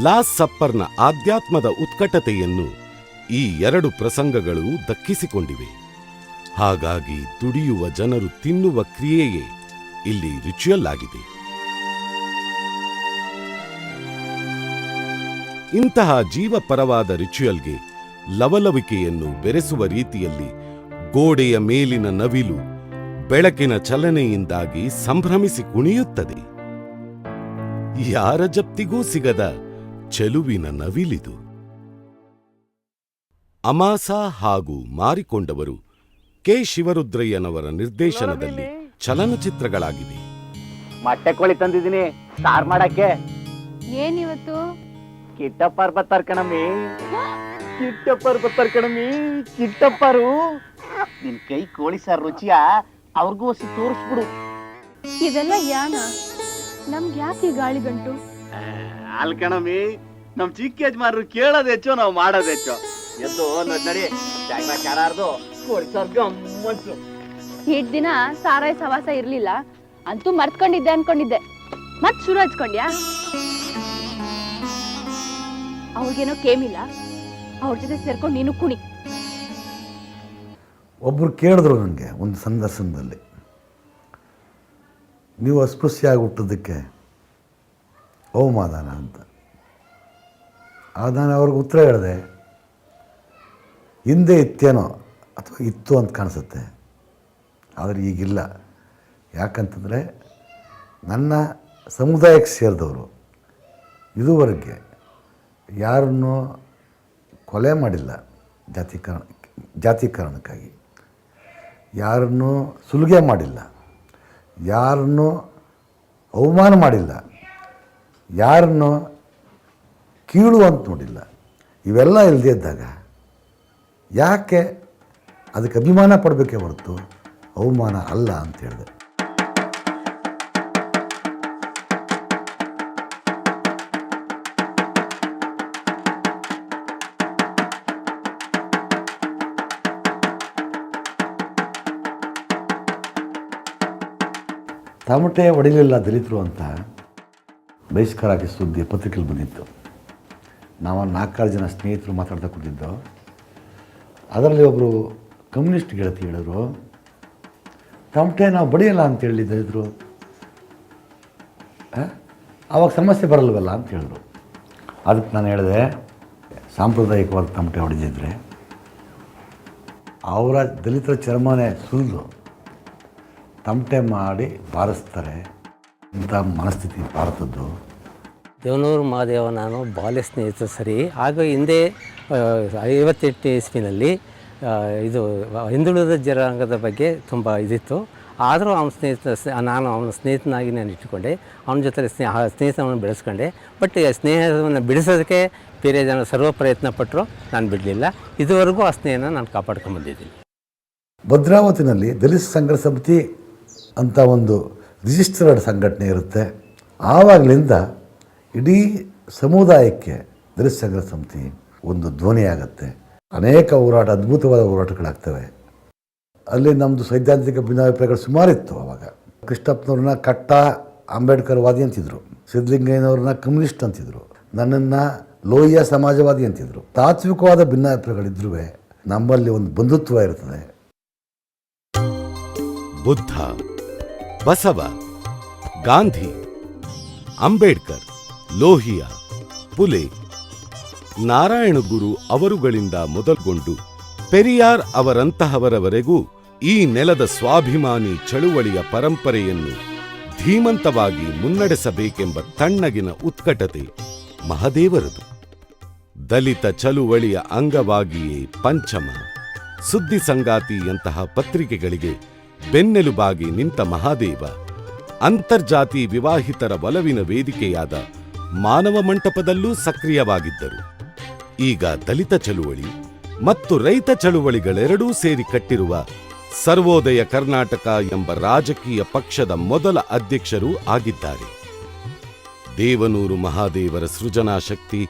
ಲಾಸ್ಟ್ ಸಪ್ಪರ್ನ ಆಧ್ಯಾತ್ಮದ ಉತ್ಕಟತೆಯನ್ನು ಈ ಎರಡು ಪ್ರಸಂಗಗಳು ದಕ್ಕಿಸಿಕೊಂಡಿವೆ. ಹಾಗಾಗಿ ದುಡಿಯುವ ಜನರು ತಿನ್ನುವ ಕ್ರಿಯೆಯೇ ಇಲ್ಲಿ ರಿಚುಯಲ್ ಆಗಿದೆ. ಇಂತಹ ಜೀವಪರವಾದ ರಿಚುಯಲ್ಗೆ ಲವಲವಿಕೆಯನ್ನು ಬೆರೆಸುವ ರೀತಿಯಲ್ಲಿ ಗೋಡೆಯ ಮೇಲಿನ ನವಿಲು ಬೆಳಕಿನ ಚಲನೆಯಿಂದಾಗಿ ಸಂಭ್ರಮಿಸಿ ಕುಣಿಯುತ್ತದೆ. ಯಾರ ಜಪ್ತಿಗೂ ಸಿಗದ ಚೆಲುವಿನ ನವಿಲಿದು. ಅಮಾಸ ಹಾಗೂ ಮಾರಿಕೊಂಡವರು ಕೆ ಶಿವರುದ್ರಯ್ಯನವರ ನಿರ್ದೇಶನದಲ್ಲಿ ಚಲನಚಿತ್ರಗಳಾಗಿವೆ. ಮೊಟ್ಟೆ ಕೋಳಿ ತಂದಿದ್ದೀನಿ ಸಾರ್ ಮಾಡಕ್ಕೆ. ಏನಿವತ್ತು? ಕಿಟ್ಟಪ್ಪರ್ ಬರ್ತಾರ ಕಣಮ್ಮಿ, ಕಿಟ್ಟಪ್ಪರ್ ಬರ್ತಾರ ಕಣಮ್ಮಿ, ಕಿಟ್ಟಪ್ಪರು. ನಿನ್ ಕೈ ಕೋಳಿ ಸಾರ್ ರುಚಿಯ ಅವ್ರಿಗೂ ಹೊಸಿ ತೋರಿಸ್ಬಿಡು. ಇದೆಲ್ಲ ಯಾನ? ನಮ್ಗೆ ಯಾಕೆ ಗಾಳಿ ಗಂಟು? ಅಲ್ ಕಣಮ್ಮಿ, ನಮ್ ಚಿಕ್ಕ ಯಜಮಾನ್ರು ಕೇಳೋದ್ ಹೆಚ್ಚು, ನಾವು ಮಾಡೋದ್ ಹೆಚ್ಚು. ಎದ್ದು ನಡಿ, ಯಾರಾರ್ದು ಕೋಳಿ ಸಾರ್ ಗಮ್ಮನ್ಸು. ಇಟ್ ದಿನ ಸಾರಾಯ ಸವಾಸ ಇರ್ಲಿಲ್ಲ, ಅಂತೂ ಮರ್ತ್ಕೊಂಡಿದ್ದೆ ಅನ್ಕೊಂಡಿದ್ದೆ. ಮತ್ ಶುರು ಹಚ್ಕೊಂಡ್ಯಾ? ಅವ್ರಿಗೇನೋ ಕೇಮಿಲ್ಲ, ಅವ್ರ ಜೊತೆ ಸೇರ್ಕೊಂಡು ನೀನು ಕುಣಿ. ಒಬ್ಬರು ಕೇಳಿದ್ರು ನನಗೆ ಒಂದು ಸಂದರ್ಶನದಲ್ಲಿ, ನೀವು ಅಸ್ಪೃಶ್ಯಾಗಿ ಹುಟ್ಟೋದಕ್ಕೆ ಅವಮಾನ ಅಂತ. ಆಗ ನಾನು ಅವ್ರಿಗೆ ಉತ್ತರ ಹೇಳಿದೆ, ಹಿಂದೆ ಇತ್ತೇನೋ ಅಥವಾ ಇತ್ತು ಅಂತ ಕಾಣಿಸುತ್ತೆ, ಆದರೆ ಈಗಿಲ್ಲ. ಯಾಕಂತಂದರೆ ನನ್ನ ಸಮುದಾಯಕ್ಕೆ ಸೇರಿದವರು ಇದುವರೆಗೆ ಯಾರನ್ನೂ ಕೊಲೆ ಮಾಡಿಲ್ಲ ಜಾತಿ ಕಾರಣಕ್ಕಾಗಿ, ಯಾರನ್ನೂ ಸುಲಿಗೆ ಮಾಡಿಲ್ಲ, ಯಾರನ್ನೂ ಅವಮಾನ ಮಾಡಿಲ್ಲ, ಯಾರನ್ನೂ ಕೀಳು ಅಂತ ನೋಡಿಲ್ಲ. ಇವೆಲ್ಲ ಇಲ್ಲದೇ ಇದ್ದಾಗ ಯಾಕೆ ಅದಕ್ಕೆ ಅಭಿಮಾನ ಪಡಬೇಕೇ ಹೊರತು ಅವಮಾನ ಅಲ್ಲ ಅಂತ ಹೇಳಿದೆ. ತಮಟೆ ಹೊಡಿಲಿಲ್ಲ ದಲಿತರು ಅಂತ ಬಹಿಷ್ಕಾರ ಹಾಕಿ ಸುದ್ದಿ ಪತ್ರಿಕೆಯಲ್ಲಿ ಬಂದಿತ್ತು. ನಾವು 4-6 ಜನ ಸ್ನೇಹಿತರು ಮಾತಾಡ್ತಾ ಕೂತಿದ್ದು. ಅದರಲ್ಲಿ ಒಬ್ಬರು ಕಮ್ಯುನಿಸ್ಟ್ ಗೆಳತಿ ಹೇಳಿದ್ರು, ತಮಟೆ ನಾವು ಬಡಿಯಲ್ಲ ಅಂತ ಹೇಳಿದ್ರು, ಆವಾಗ ಸಮಸ್ಯೆ ಬರಲ್ವಲ್ಲ ಅಂತ ಹೇಳಿದ್ರು. ಅದಕ್ಕೆ ನಾನು ಹೇಳಿದೆ, ಸಾಂಪ್ರದಾಯಿಕವಾದ ತಮಟೆ ಹೊಡೆದಿದ್ರೆ ಅವರ ದಲಿತರ ಚರ್ಮನೆ ಸುಲಿದು ತಮಟೆ ಮಾಡಿ ಬಾರಿಸ್ತಾರೆ. ಇಂಥ ಮನಸ್ಥಿತಿ ಭಾರತದ್ದು. ದೇವನೂರು ಮಹಾದೇವ ನಾನು ಬಾಲ್ಯ ಸ್ನೇಹಿತರು ಸರಿ. ಆಗ ಹಿಂದೆ 58 ಇಸ್ವಿನಲ್ಲಿ ಇದು ಹಿಂದುಳಿದ ಜನಾಂಗದ ಬಗ್ಗೆ ತುಂಬ ಇದಿತ್ತು. ಆದರೂ ಅವನ ನಾನು ಅವನ ಸ್ನೇಹಿತನಾಗಿ ನಾನು ಇಟ್ಟುಕೊಂಡೆ, ಅವನ ಜೊತೆ ಸ್ನೇಹಿತವನ್ನು ಬೆಳೆಸ್ಕೊಂಡೆ. ಬಟ್ ಸ್ನೇಹವನ್ನು ಬಿಡಿಸೋದಕ್ಕೆ ಬೇರೆ ಜನ ಸರ್ವ ಪ್ರಯತ್ನ ಪಟ್ಟರು, ನಾನು ಬಿಡಲಿಲ್ಲ. ಇದುವರೆಗೂ ಆ ಸ್ನೇಹನ ನಾನು ಕಾಪಾಡ್ಕೊಂಡ್ಬಂದಿದ್ದೀನಿ. ಭದ್ರಾವತಿನಲ್ಲಿ ದಲಿತ ಸಂಘರ್ಷ ಸಮಿತಿ ಅಂತ ಒಂದು ರಿಜಿಸ್ಟರ್ಡ್ ಸಂಘಟನೆ ಇರುತ್ತೆ. ಆವಾಗಲಿಂದ ಇಡೀ ಸಮುದಾಯಕ್ಕೆ ದಲಿತ ಸಂಘರ್ಷ ಸಮಿತಿ ಒಂದು ಧ್ವನಿಯಾಗತ್ತೆ. ಅನೇಕ ಹೋರಾಟ, ಅದ್ಭುತವಾದ ಹೋರಾಟಗಳಾಗ್ತವೆ. ಅಲ್ಲಿ ನಮ್ಮದು ಸೈದ್ಧಾಂತಿಕ ಭಿನ್ನಾಭಿಪ್ರಾಯಗಳು ಸುಮಾರಿತ್ತು. ಆವಾಗ ಕೃಷ್ಣಪ್ಪನವ್ರನ್ನ ಕಟ್ಟ ಅಂಬೇಡ್ಕರ್ ವಾದಿ ಅಂತಿದ್ರು, ಸಿದ್ಧಲಿಂಗಯ್ಯನವ್ರನ್ನ ಕಮ್ಯುನಿಸ್ಟ್ ಅಂತಿದ್ರು, ನನ್ನನ್ನು ಲೋಹಿಯ ಸಮಾಜವಾದಿ ಅಂತಿದ್ರು. ತಾತ್ವಿಕವಾದ ಭಿನ್ನಾಭಿಪ್ರಾಯಗಳಿದ್ರೂ ನಮ್ಮಲ್ಲಿ ಒಂದು ಬಂಧುತ್ವ ಇರ್ತದೆ. ಬುದ್ಧ, ಬಸವ, ಗಾಂಧಿ, ಅಂಬೇಡ್ಕರ್, ಲೋಹಿಯಾ, ಪುಲೆ, ನಾರಾಯಣ ಗುರು ಅವರುಗಳಿಂದ ಮೊದಲುಗೊಂಡು ಪೆರಿಯಾರ್ ಅವರಂತಹವರವರೆಗೂ ಈ ನೆಲದ ಸ್ವಾಭಿಮಾನಿ ಚಳುವಳಿಯ ಪರಂಪರೆಯನ್ನು ಧೀಮಂತವಾಗಿ ಮುನ್ನಡೆಸಬೇಕೆಂಬ ತಣ್ಣಗಿನ ಉತ್ಕಟತೆ ಮಹದೇವರದು. ದಲಿತ ಚಳುವಳಿಯ ಅಂಗವಾಗಿಯೇ ಪಂಚಮ, ಸುದ್ದಿ ಸಂಗಾತಿಯಂತಹ ಪತ್ರಿಕೆಗಳಿಗೆ ಬೆನ್ನೆಲುಬಾಗಿ ನಿಂತ ಮಹಾದೇವ ಅಂತರ್ಜಾತಿ ವಿವಾಹಿತರ ಒಲವಿನ ವೇದಿಕೆಯಾದ ಮಾನವ ಮಂಟಪದಲ್ಲೂ ಸಕ್ರಿಯವಾಗಿದ್ದರು. ಈಗ ದಲಿತ ಚಳುವಳಿ ಮತ್ತು ರೈತ ಚಳುವಳಿಗಳೆರಡೂ ಸೇರಿ ಕಟ್ಟಿರುವ ಸರ್ವೋದಯ ಕರ್ನಾಟಕ ಎಂಬ ರಾಜಕೀಯ ಪಕ್ಷದ ಮೊದಲ ಅಧ್ಯಕ್ಷರೂ ಆಗಿದ್ದಾರೆ. ದೇವನೂರು ಮಹಾದೇವರ ಸೃಜನಾಶಕ್ತಿ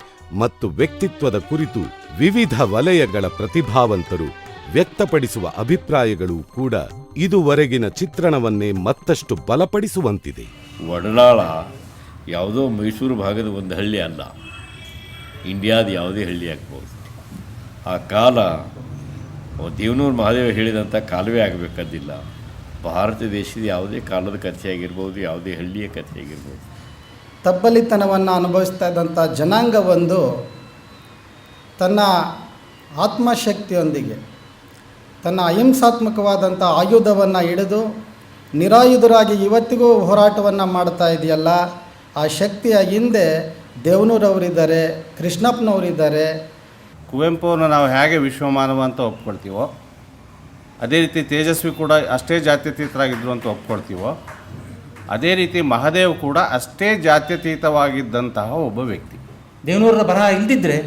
ಮತ್ತು ವ್ಯಕ್ತಿತ್ವದ ಕುರಿತು ವಿವಿಧ ವಲಯಗಳ ಪ್ರತಿಭಾವಂತರು ವ್ಯಕ್ತಪಡಿಸುವ ಅಭಿಪ್ರಾಯಗಳು ಕೂಡ ಇದುವರೆಗಿನ ಚಿತ್ರಣವನ್ನೇ ಮತ್ತಷ್ಟು ಬಲಪಡಿಸುವಂತಿದೆ. ವಡನಾಳ ಯಾವುದೋ ಮೈಸೂರು ಭಾಗದ ಒಂದು ಹಳ್ಳಿ ಅಲ್ಲ, ಇಂಡಿಯಾದ ಯಾವುದೇ ಹಳ್ಳಿ ಆಗ್ಬೋದು. ಆ ಕಾಲ ದೇವನೂರು ಮಹಾದೇವ ಹೇಳಿದಂಥ ಕಾಲವೇ ಆಗಬೇಕಾದಿಲ್ಲ. ಭಾರತ ದೇಶದ ಯಾವುದೇ ಕಾಲದ ಕಥೆಯಾಗಿರ್ಬೋದು, ಯಾವುದೇ ಹಳ್ಳಿಯ ಕಥೆಯಾಗಿರ್ಬೋದು. ತಬ್ಬಲಿತನವನ್ನು ಅನುಭವಿಸ್ತಾ ಇದ್ದಂಥ ಜನಾಂಗವೊಂದು ತನ್ನ ಆತ್ಮಶಕ್ತಿಯೊಂದಿಗೆ ತನ್ನ ಅಹಿಂಸಾತ್ಮಕವಾದಂಥ ಆಯುಧವನ್ನು ಹಿಡಿದು ನಿರಾಯುಧರಾಗಿ ಇವತ್ತಿಗೂ ಹೋರಾಟವನ್ನು ಮಾಡ್ತಾ ಇದೆಯಲ್ಲ, ಆ ಶಕ್ತಿಯ ಹಿಂದೆ ದೇವನೂರವರಿದ್ದಾರೆ, ಕೃಷ್ಣಪ್ಪನವರಿದ್ದಾರೆ. ಕುವೆಂಪು ಅವ್ರನ್ನ ನಾವು ಹೇಗೆ ವಿಶ್ವಮಾನವ ಅಂತ ಒಪ್ಕೊಳ್ತೀವೋ, ಅದೇ ರೀತಿ ತೇಜಸ್ವಿ ಕೂಡ ಅಷ್ಟೇ ಜಾತ್ಯತೀತರಾಗಿದ್ದರು ಅಂತ ಒಪ್ಕೊಳ್ತೀವೋ, ಅದೇ ರೀತಿ ಮಹಾದೇವ್ ಕೂಡ ಅಷ್ಟೇ ಜಾತ್ಯತೀತವಾಗಿದ್ದಂತಹ ಒಬ್ಬ ವ್ಯಕ್ತಿ. ದೇವನೂರರ ಬರಹ ಇಲ್ದಿದ್ದರೆ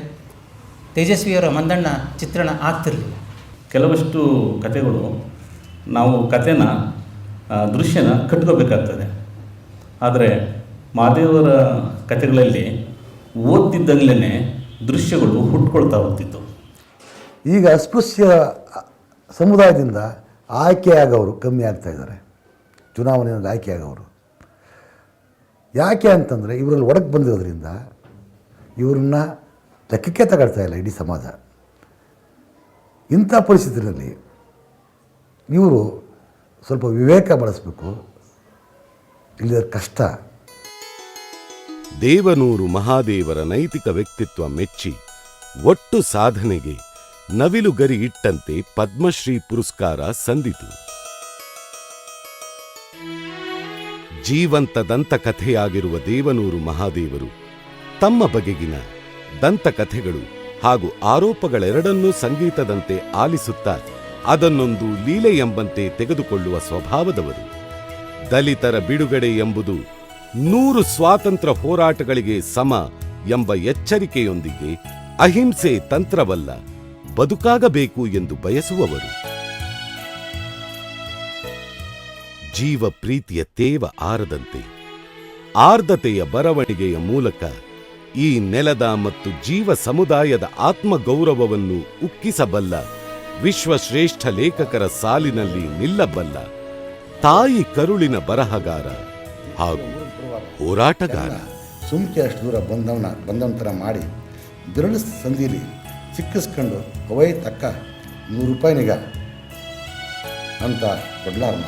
ತೇಜಸ್ವಿಯವರ ಮಂದಣ್ಣ ಚಿತ್ರಣ ಆಗ್ತಿರಲಿಲ್ಲ. ಕೆಲವಷ್ಟು ಕಥೆಗಳು ನಾವು ಕಥೆನ ದೃಶ್ಯನ ಕಟ್ಕೋಬೇಕಾಗ್ತದೆ. ಆದರೆ ಮಹಾದೇವರ ಕಥೆಗಳಲ್ಲಿ ಓದ್ತಿದ್ದಂಗಲೇ ದೃಶ್ಯಗಳು ಹುಟ್ಕೊಳ್ತಾ ಹೋಗ್ತಿತ್ತು. ಈಗ ಅಸ್ಪೃಶ್ಯ ಸಮುದಾಯದಿಂದ ಆಯ್ಕೆಯಾಗವರು ಕಮ್ಮಿ ಆಗ್ತಾ ಇದ್ದಾರೆ. ಚುನಾವಣೆಯಲ್ಲಿ ಆಯ್ಕೆಯಾಗವರು ಯಾಕೆ ಅಂತಂದರೆ ಇವರಲ್ಲಿ ಒಡಕ್ಕೆ ಬಂದಿರೋದ್ರಿಂದ ಇವ್ರನ್ನ ಲೆಕ್ಕಕ್ಕೆ ತಗೊಳ್ತಾ ಇಲ್ಲ ಇಡೀ ಸಮಾಜ. ಇಂಥ ಪರಿಸ್ಥಿತಿಯಲ್ಲಿ ಇವರು ಸ್ವಲ್ಪ ವಿವೇಕ ಬಳಸಬೇಕು, ಇಲ್ಲದ ಕಷ್ಟ. ದೇವನೂರು ಮಹಾದೇವರ ನೈತಿಕ ವ್ಯಕ್ತಿತ್ವ ಮೆಚ್ಚಿ ಒಟ್ಟು ಸಾಧನೆಗೆ ನವಿಲುಗರಿ ಇಟ್ಟಂತೆ ಪದ್ಮಶ್ರೀ ಪುರಸ್ಕಾರ ಸಂದಿತು. ಜೀವಂತ ದಂತಕಥೆಯಾಗಿರುವ ದೇವನೂರು ಮಹಾದೇವರು ತಮ್ಮ ಬಗೆಗಿನ ದಂತಕಥೆಗಳು ಹಾಗೂ ಆರೋಪಗಳೆರಡನ್ನೂ ಸಂಗೀತದಂತೆ ಆಲಿಸುತ್ತಾ ಅದನ್ನೊಂದು ಲೀಲೆ ಎಂಬಂತೆ ತೆಗೆದುಕೊಳ್ಳುವ ಸ್ವಭಾವದವರು. ದಲಿತರ ಬಿಡುಗಡೆ ಎಂಬುದು 100 ಸ್ವಾತಂತ್ರ್ಯ ಹೋರಾಟಗಳಿಗೆ ಸಮ ಎಂಬ ಎಚ್ಚರಿಕೆಯೊಂದಿಗೆ ಅಹಿಂಸೆ ತಂತ್ರವಲ್ಲ, ಬದುಕಾಗಬೇಕು ಎಂದು ಬಯಸುವವರು. ಜೀವ ಪ್ರೀತಿಯ ತೇವ ಆರದಂತೆ ಆರ್ಧತೆಯ ಬರವಣಿಗೆಯ ಮೂಲಕ ಈ ನೆಲದ ಮತ್ತು ಜೀವ ಸಮುದಾಯದ ಆತ್ಮಗೌರವವನ್ನು ಉಕ್ಕಿಸಬಲ್ಲ ವಿಶ್ವಶ್ರೇಷ್ಠ ಲೇಖಕರ ಸಾಲಿನಲ್ಲಿ ನಿಲ್ಲಬಲ್ಲ ತಾಯಿ ಕರುಳಿನ ಬರಹಗಾರ ಹಾಗೂ ಹೋರಾಟಗಾರ. ಸುಮ್ಕೆ ಅಷ್ಟು ದೂರ ಬಂದವನ ಥರ ಮಾಡಿ ಬೆರಳು ಸಂದಿಲಿ ಸಿಕ್ಕಿಸ್ಕೊಂಡು ಅವೈ ತಕ್ಕ 100 ರೂಪಾಯಿನಿಗ ಅಂತ ಕೊಡ್ಲಾರ್ನ